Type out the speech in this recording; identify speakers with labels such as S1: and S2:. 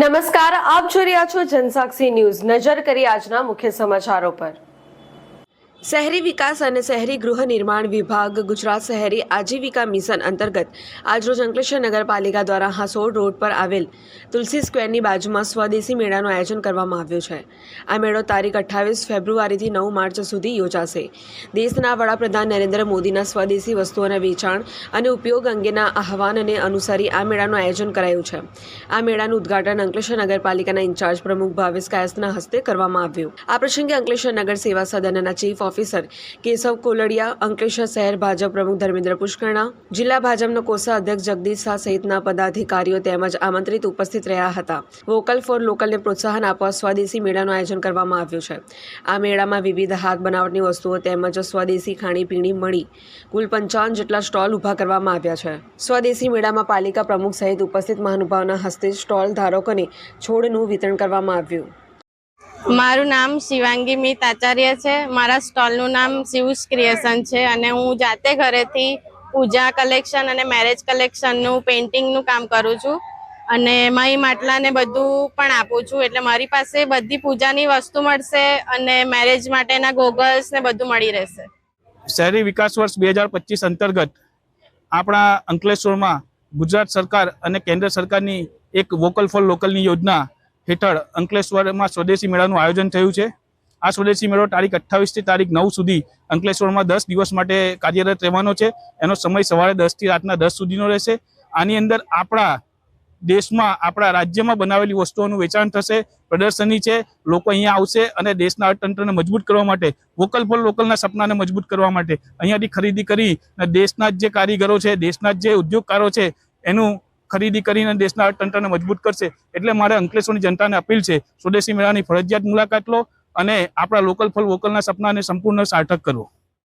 S1: નમસ્કાર, આપ જોઈ રહ્યા છો જનસાક્ષી ન્યૂઝ। નજર કરી આજના મુખ્ય સમાચારો પર। શહેરી વિકાસ અને શહેરી ગૃહ નિર્માણ વિભાગ ગુજરાત શહેરી આજીવિકા મિશન અંતર્ગત આજરોજ અંકલેશ્વર નગરપાલિકા દ્વારા હાસોડ રોડ પર આવેલ તુલસી સ્ક્વેરની બાજુમાં સ્વદેશી મેળાનું આયોજન કરવામાં આવ્યું છે। આ મેળો તારીખ 28 ફેબ્રુઆરીથી 9 માર્ચ સુધી યોજાશે। દેશના વડાપ્રધાન નરેન્દ્ર મોદીના સ્વદેશી વસ્તુઓના વેચાણ અને ઉપયોગ અંગેના આહવાનને અનુસરી આ મેળાનું આયોજન કરાયું છે। આ મેળાનું ઉદ્ઘાટન અંકલેશ્વર નગરપાલિકાના ઇન્ચાર્જ પ્રમુખ ભાવેશ કાયસ્થના હસ્તે કરવામાં આવ્યું। આ પ્રસંગે અંકલેશ્વર નગર સેવા સદનના ચીફ ઓફિસર કેશવ કોલડિયા, અંકલેશ્વર શહેર ભાજપ પ્રમુખ ધર્મેન્દ્ર પુષ્કરણા, જિલ્લા ભાજપના કોષા અધ્યક્ષ જગદીશ શાહ સહિતના પદાધિકારીઓ તેમજ આમંત્રિત ઉપસ્થિત રહ્યા હતા। વોકલ ફોર લોકલને પ્રોત્સાહન આપવા સ્વદેશી મેળાનું આયોજન કરવામાં આવ્યું છે। આ મેળામાં વિવિધ હાથ બનાવટની વસ્તુઓ તેમજ સ્વદેશી ખાણીપીણી મળી કુલ 55 જેટલા સ્ટોલ ઊભા કરવામાં આવ્યા છે। સ્વદેશી મેળામાં પાલિકા પ્રમુખ સહિત ઉપસ્થિત મહાનુભાવોના હસ્તે સ્ટોલ ધારકોને છોડનું વિતરણ કરવામાં આવ્યું।
S2: મારું નામ શિવાંગી મિત આચાર્ય છે। મારા સ્ટોલનું નામ શિવ્સ ક્રિએશન છે અને હું જાતે ઘરેથી પૂજા કલેક્શન અને મેરેજ કલેક્શનનું પેઇન્ટિંગનું કામ કરું છું અને મહી માટલા ને બધું પણ આપું છું। એટલે મારી પાસે બધી પૂજાની વસ્તુ મળશે અને મેરેજ માટેના ગોગલ્સ ને બધું મળી રહેશે।
S3: શહેરી વિકાસ વર્ષ 2025 અંતર્ગત આપણા અંકલેશ્વરમાં ગુજરાત સરકાર અને કેન્દ્ર સરકારની એક વોકલ ફોર લોકલની યોજના હેઠળ અંકલેશ્વરમાં સ્વદેશી મેળાનું આયોજન થયું છે। આ સ્વદેશી મેળો તારીખ 28 થી તારીખ 9 સુધી અંકલેશ્વરમાં 10 દિવસ માટે કાર્યરત રહેવાનો છે। એનો સમય સવારે 10 થી રાતના 10 સુધીનો રહેશે। આની અંદર આપણા દેશમાં આપણા રાજ્યમાં બનાવેલી વસ્તુઓનું વેચાણ થશે, પ્રદર્શની છે, લોકો અહીંયા આવશે અને દેશના અર્થતંત્રને મજબૂત કરવા માટે, વોકલ ફોર લોકલના સપનાને મજબૂત કરવા માટે અહીંયાથી ખરીદી કરી દેશના જે કારીગરો છે, દેશના જે ઉદ્યોગકારો છે એનું ખરીદી કરીને દેશના અર્થતંત્રને મજબૂત કરશે। એટલે મારે અંકલેશ્વરની જનતાને અપીલ છે, સ્વદેશી મેળાની ફરજિયાત મુલાકાત લો અને આપણા લોકલ ફોર વોકલના સપનાને સંપૂર્ણ સાર્થક કરો।